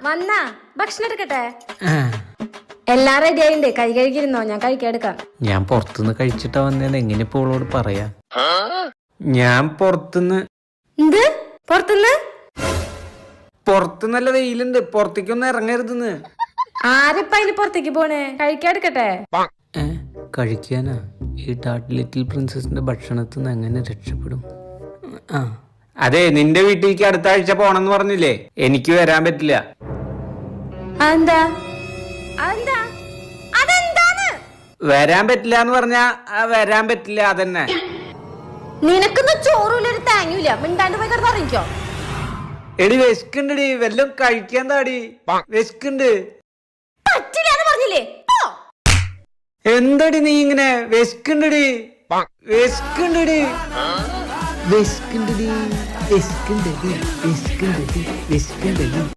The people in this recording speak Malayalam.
വന്നാ ഭക്ഷണം എടുക്കട്ടെ? എല്ലാം റെഡി ആയിണ്ട്. കൈ കഴുകിയിരുന്നോ? ഞാൻ കഴിക്കാൻ. ഞാൻ പുറത്തുനിന്ന് കഴിച്ചിട്ടാ വന്നേന്ന് എങ്ങനെ ഇപ്പൊ ഓളോട് പറയാ? ഞാൻ പുറത്തുനിന്ന്. എന്ത് പുറത്തുനിന്ന്? പുറത്ത് നല്ല വെയിലുണ്ട്, പുറത്തേക്കൊന്നും ഇറങ്ങരുതെന്ന്. ആരിപ്പ അതിന് പുറത്തേക്ക് പോണേ? കഴിക്കാൻ എടുക്കട്ടെ? കഴിക്കാനാ? ഈ ഡാർട്ട് ലിറ്റിൽ പ്രിൻസസിന്റെ ഭക്ഷണത്തിൽ നിന്ന് എങ്ങനെ രക്ഷപ്പെടും? അതെ, നിന്റെ വീട്ടിലേക്ക് അടുത്ത ആഴ്ച പോണെന്ന് പറഞ്ഞില്ലേ? എനിക്ക് വരാൻ പറ്റില്ല. അതെന്താ? വരാൻ പറ്റില്ല എന്ന് പറഞ്ഞാ വരാൻ പറ്റില്ല, അതന്നെ. നിനക്കൊന്നും ചോറുമില്ലൊരു താങ്ങൂല. മിണ്ടാണ്ട് പോയി കിടന്ന് ഉറങ്ങിക്കോ. എടി വിശക്കുണ്ടടി, വല്ലതും കഴിക്കാൻ താടി. വിശക്കുണ്ട്. പറ്റില്ലാന്ന് പറഞ്ഞില്ലേ? എന്തടി നീ ഇങ്ങനെ? വിശക്കുണ്ടടി, വിശക്കുണ്ടടി, വിശക്കുണ്ടടി, വിശക്കുണ്ടടി, വിശക്കുണ്ടടി, വിശക്കുണ്ടടി.